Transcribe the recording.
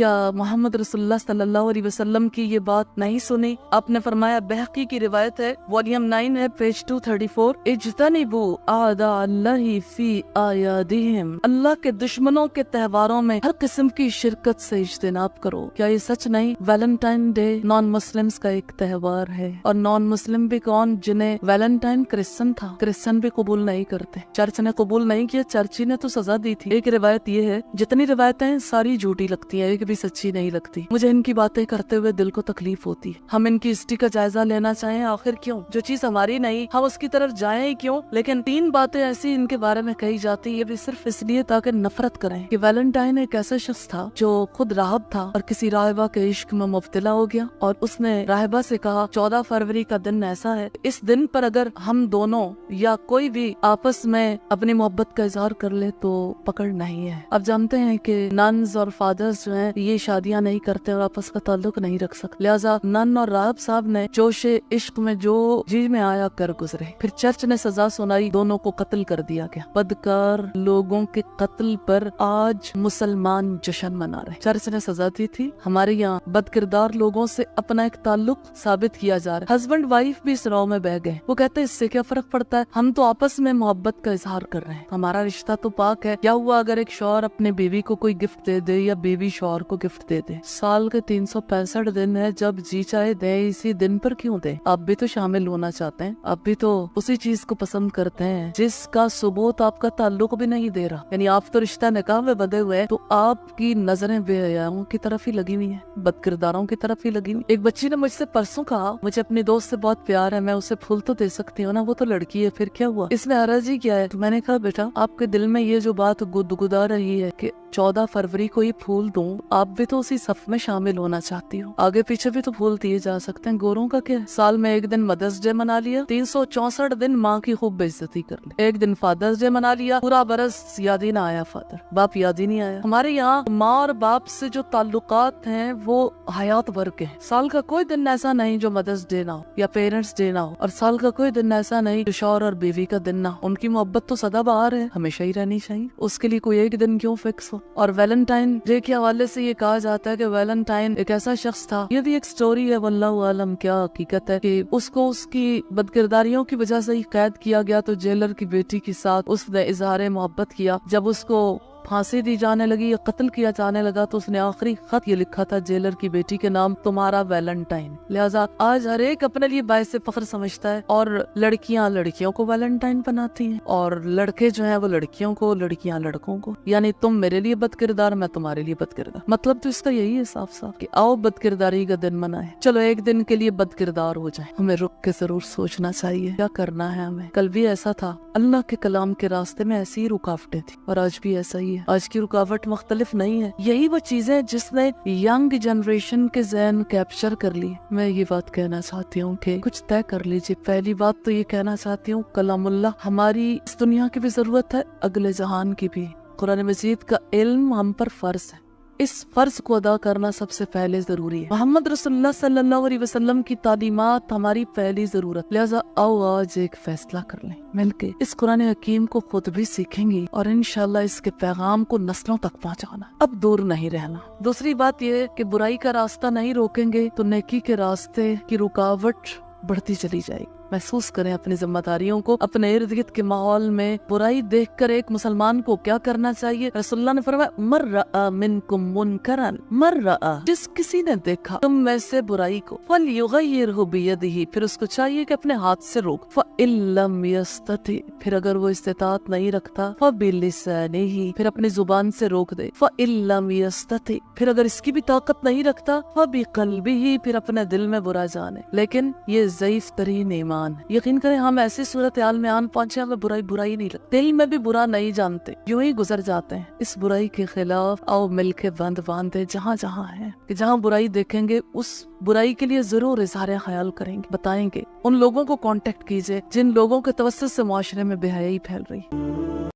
کیا محمد رسول اللہ صلی اللہ علیہ وسلم کی یہ بات نہیں سنی؟ آپ نے فرمایا، بحقی کی روایت ہے، والیوم 9 ہے، پیج 234، اجتنبوا اعداء اللہ فی اعیادہم، اللہ کے دشمنوں کے تہواروں میں ہر قسم کی شرکت سے اجتناب کرو۔ کیا یہ سچ نہیں؟ ویلنٹائن ڈے نان مسلمز کا ایک تہوار ہے، اور نان مسلم بھی کون؟ جنہیں ویلنٹائن کرسچن تھا، کرسچن بھی قبول نہیں کرتے، چرچ نے قبول نہیں کیا، چرچ نے تو سزا دی تھی۔ ایک روایت یہ ہے، جتنی روایتیں ساری جھوٹی لگتی ہیں، ایک بھی سچی نہیں لگتی۔ مجھے ان کی باتیں کرتے ہوئے دل کو تکلیف ہوتی ہے۔ ہم ان کی ہسٹری کا جائزہ لینا چاہیں، آخر کیوں؟ جو چیز ہماری نہیں ہم اس کی طرف جائیں ہی کیوں؟ لیکن 3 باتیں ایسی ان کے بارے میں کہی جاتی، یہ بھی صرف اس لیے تاکہ نفرت کریں کہ ویلنٹائن ایک ایسا شخص تھا جو خود راہب تھا اور کسی راہبہ کے عشق میں مبتلا ہو گیا، اور اس نے راہبہ سے کہا 14 فروری کا دن ایسا ہے، اس دن پر اگر ہم دونوں یا کوئی بھی آپس میں اپنی محبت کا اظہار کر لے تو پکڑ نہیں ہے۔ اب جانتے ہیں کہ ننز اور فادرز جو ہیں یہ شادیاں نہیں کرتے اور آپس کا تعلق نہیں رکھ سکتے، لہٰذا نن اور راہب صاحب نے جوش عشق میں جو جی میں آیا کر گزرے۔ پھر چرچ نے سزا سنائی، دونوں کو قتل کر دیا گیا۔ بدکار لوگوں کے قتل پر آج مسلمان جشن منا رہے۔ چرچ نے سزا دی تھی، ہمارے یہاں بد کردار لوگوں سے اپنا ایک تعلق ثابت کیا جا رہا ہے۔ ہسبینڈ وائف بھی اس رو میں بہ گئے، وہ کہتے ہیں اس سے کیا فرق پڑتا ہے، ہم تو آپس میں محبت کا اظہار کر رہے ہیں، ہمارا رشتہ تو پاک ہے۔ کیا ہوا اگر ایک شوہر اپنے بیوی کو کوئی گفٹ دے دے یا بیوی شوہر کو گفٹ دے دے؟ سال کے 365 دن ہے، جب جی چاہے دیں، اسی دن پر کیوں دیں؟ آپ بھی تو شامل ہونا چاہتے ہیں، آپ بھی تو اسی چیز کو پسند کرتے ہیں جس کا ثبوت آپ کا تعلق بھی نہیں دے رہا۔ یعنی آپ تو رشتہ نکاح میں بدے ہوئے ہیں، تو آپ کی نظریں بے حیاؤں کی طرف ہی لگی ہوئی ہیں، بد کرداروں کی طرف ہی لگی ہوئی۔ ایک بچی نے مجھ سے پرسوں کہا، مجھے اپنی دوست سے بہت پیار ہے، میں اسے پھول تو دے سکتی ہوں نا، وہ تو لڑکی ہے، پھر کیا ہوا، اس میں حرج ہی کیا ہے؟ تو میں نے کہا بیٹا، آپ کے دل میں یہ جو بات گدگدا رہی ہے کہ 14 فروری کو یہ پھول دوں، آپ بھی تو اسی صف میں شامل ہونا چاہتی ہو، آگے پیچھے بھی تو پھول دیے جا سکتے ہیں، گوروں کا کیا ہے؟ سال میں ایک دن مدرس ڈے منا لیا، 364 دن ماں کی خوب بے عزتی کر لی، ایک دن فادرس ڈے منا لیا، پورا برس یاد ہی نہ آیا فادر، باپ یاد ہی نہیں آیا۔ ہمارے یہاں ماں اور باپ سے جو تعلقات ہیں وہ حیات بھر کے ہیں، سال کا کوئی دن ایسا نہیں جو مدرس ڈے نہ ہو یا پیرنٹس ڈے نہ ہو، اور سال کا کوئی دن ایسا نہیں جو شوہر اور بیوی کا دن نہ ہو۔ ان کی محبت تو سدا بہار ہے، ہمیشہ ہی رہنی چاہیے، اس کے لیے کوئی ایک دن کیوں فکس ہو؟ اور ویلنٹائن ڈے کے حوالے سے یہ کہا جاتا ہے کہ ویلنٹائن ایک ایسا شخص تھا، یہ بھی ایک سٹوری ہے، واللہ عالم کیا حقیقت ہے، کہ اس کو اس کی بدکرداریوں کی وجہ سے ہی قید کیا گیا، تو جیلر کی بیٹی کے ساتھ اس نے اظہار محبت کیا۔ جب اس کو پھانسی دی جانے لگی یا قتل کیا جانے لگا تو اس نے آخری خط یہ لکھا تھا جیلر کی بیٹی کے نام، تمہارا ویلنٹائن۔ لہٰذا آج ہر ایک اپنے لیے باعث فخر سمجھتا ہے، اور لڑکیاں لڑکیوں کو ویلنٹائن بناتی ہیں، اور لڑکے جو ہیں وہ لڑکیوں کو، لڑکیاں لڑکوں کو، یعنی تم میرے لیے بد کردار، میں تمہارے لیے بد کردار۔ مطلب تو اس کا یہی ہے صاف صاف کہ آؤ بد کرداری کا دن منائیں، چلو ایک دن کے لیے بد کردار ہو جائیں۔ ہمیں رک کے ضرور سوچنا چاہیے کیا کرنا ہے ہمیں۔ کل بھی ایسا تھا، اللہ کے کلام کے راستے میں ایسی ہی رکاوٹیں تھیں، اور آج بھی ایسا ہی ہے۔ آج کی رکاوٹ مختلف نہیں ہے، یہی وہ چیزیں جس نے ینگ جنریشن کے ذہن کیپچر کر لی۔ میں یہ بات کہنا چاہتی ہوں کہ کچھ طے کر لیجیے۔ پہلی بات تو یہ کہنا چاہتی ہوں، کلام اللہ ہماری اس دنیا کی بھی ضرورت ہے، اگلے جہان کی بھی۔ قرآن مجید کا علم ہم پر فرض ہے، اس فرض کو ادا کرنا سب سے پہلے ضروری ہے۔ محمد رسول اللہ صلی اللہ علیہ وسلم کی تعلیمات ہماری پہلی ضرورت، لہذا آؤ آج ایک فیصلہ کر لیں مل کے، اس قرآن حکیم کو خود بھی سیکھیں گی اور انشاءاللہ اس کے پیغام کو نسلوں تک پہنچانا، اب دور نہیں رہنا۔ دوسری بات یہ کہ برائی کا راستہ نہیں روکیں گے تو نیکی کے راستے کی رکاوٹ بڑھتی چلی جائے گی۔ محسوس کریں اپنی ذمہ داریوں کو، اپنے ارد گرد کے ماحول میں برائی دیکھ کر ایک مسلمان کو کیا کرنا چاہیے؟ رسول اللہ نے فرمایا من رأى منکم منکرا، من رأى، جس کسی نے دیکھا تم میں سے برائی کو، فلیغیرہ بیدہ، پھر اس کو چاہیے کہ اپنے ہاتھ سے روک، فإن لم یستطع، پھر اگر وہ استطاعت نہیں رکھتا، فبلسانہ، پھر اپنی زبان سے روک دے، فإن لم یستطع، پھر اگر اس کی بھی طاقت نہیں رکھتا، فبقلبہ، پھر اپنے دل میں برا جانے۔ لیکن یہ ضعیف ترین ایمان، یقین کریں ہم ایسی صورتحال میں آن پہنچے ہمیں برائی نہیں لگتی، دل میں بھی برا نہیں جانتے، یوں ہی گزر جاتے ہیں۔ اس برائی کے خلاف آؤ مل کے بند باندھے، جہاں جہاں ہے کہ جہاں برائی دیکھیں گے اس برائی کے لیے ضرور اظہار خیال کریں گے، بتائیں گے، ان لوگوں کو کانٹیکٹ کیجئے جن لوگوں کے توسط سے معاشرے میں بے حیائی پھیل رہی ہے۔